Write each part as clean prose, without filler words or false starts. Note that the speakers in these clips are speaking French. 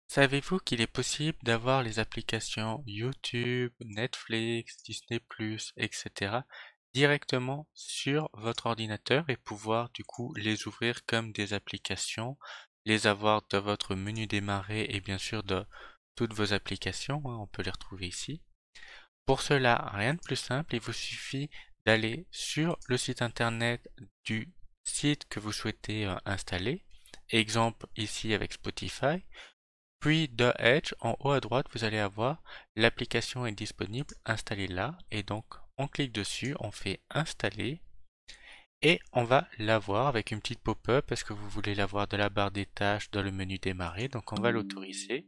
Savez-vous qu'il est possible d'avoir les applications YouTube, Netflix, Disney+, etc. directement sur votre ordinateur et pouvoir du coup les ouvrir comme des applications, les avoir dans votre menu démarrer et bien sûr de toutes vos applications, hein, on peut les retrouver ici. Pour cela, rien de plus simple, il vous suffit d'aller sur le site internet du site que vous souhaitez installer. Exemple ici avec Spotify. Puis de Edge, en haut à droite, vous allez avoir l'application est disponible, installez là. Et donc, on clique dessus, on fait installer. Et on va l'avoir avec une petite pop-up parce que vous voulez l'avoir de la barre des tâches dans le menu démarrer. Donc, on va l'autoriser.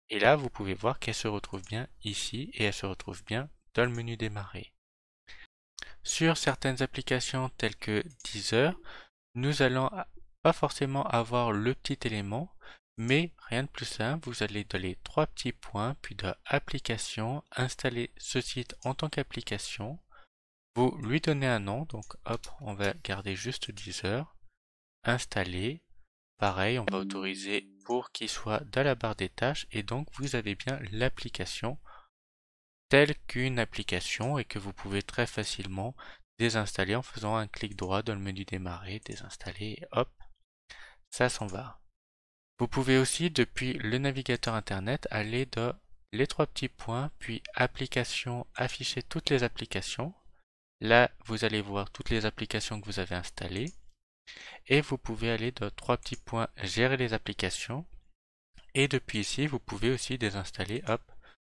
Et là, vous pouvez voir qu'elle se retrouve bien ici et elle se retrouve bien dans le menu démarrer. Sur certaines applications telles que Deezer, nous allons pas forcément avoir le petit élément, mais rien de plus simple, vous allez dans les trois petits points, puis dans Application, installer ce site en tant qu'application, vous lui donnez un nom, donc hop, on va garder juste Deezer, installer, pareil, on va autoriser pour qu'il soit dans la barre des tâches, et donc vous avez bien l'application telle qu'une application et que vous pouvez très facilement désinstaller en faisant un clic droit dans le menu démarrer, désinstaller, et hop, ça s'en va. Vous pouvez aussi, depuis le navigateur internet, aller dans les trois petits points, puis applications, afficher toutes les applications. Là, vous allez voir toutes les applications que vous avez installées. Et vous pouvez aller dans trois petits points, gérer les applications. Et depuis ici, vous pouvez aussi désinstaller, hop,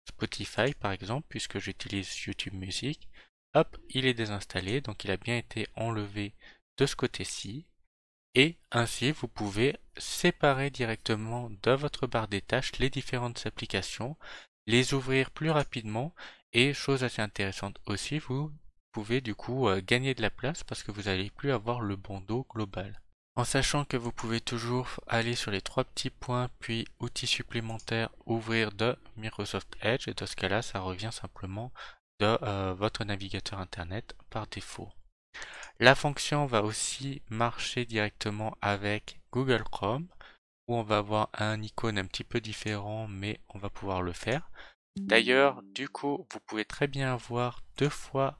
Spotify par exemple, puisque j'utilise YouTube Music. Hop, il est désinstallé, donc il a bien été enlevé de ce côté-ci. Et ainsi, vous pouvez séparer directement dans votre barre des tâches les différentes applications, les ouvrir plus rapidement et chose assez intéressante aussi, vous pouvez du coup gagner de la place parce que vous n'allez plus avoir le bandeau global. En sachant que vous pouvez toujours aller sur les trois petits points puis outils supplémentaires, ouvrir de Microsoft Edge et dans ce cas-là, ça revient simplement de votre navigateur internet par défaut. La fonction va aussi marcher directement avec Google Chrome, où on va avoir un icône un petit peu différent, mais on va pouvoir le faire. D'ailleurs, du coup, vous pouvez très bien avoir deux fois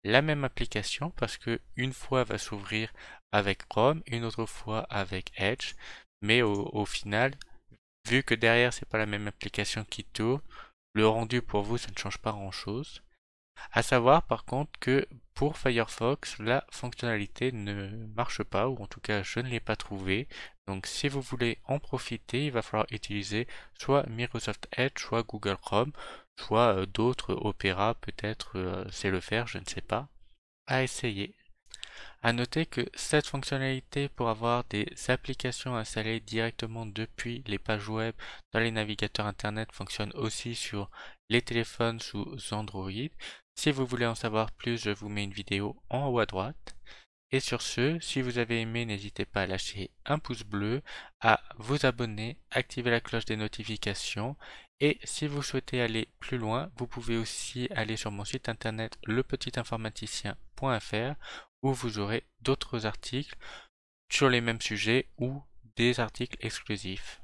la même application, parce que une fois va s'ouvrir avec Chrome, une autre fois avec Edge, mais au final, vu que derrière c'est pas la même application qui tourne, le rendu pour vous ça ne change pas grand-chose. À savoir par contre que pour Firefox, la fonctionnalité ne marche pas, ou en tout cas je ne l'ai pas trouvée. Donc si vous voulez en profiter, il va falloir utiliser soit Microsoft Edge, soit Google Chrome, soit d'autres, Opera peut-être, c'est le faire, je ne sais pas. À essayer. À noter que cette fonctionnalité pour avoir des applications installées directement depuis les pages web dans les navigateurs internet fonctionne aussi sur les téléphones sous Android. Si vous voulez en savoir plus, je vous mets une vidéo en haut à droite. Et sur ce, si vous avez aimé, n'hésitez pas à lâcher un pouce bleu, à vous abonner, activer la cloche des notifications. Et si vous souhaitez aller plus loin, vous pouvez aussi aller sur mon site internet lepetitinformaticien.fr où vous aurez d'autres articles sur les mêmes sujets ou des articles exclusifs.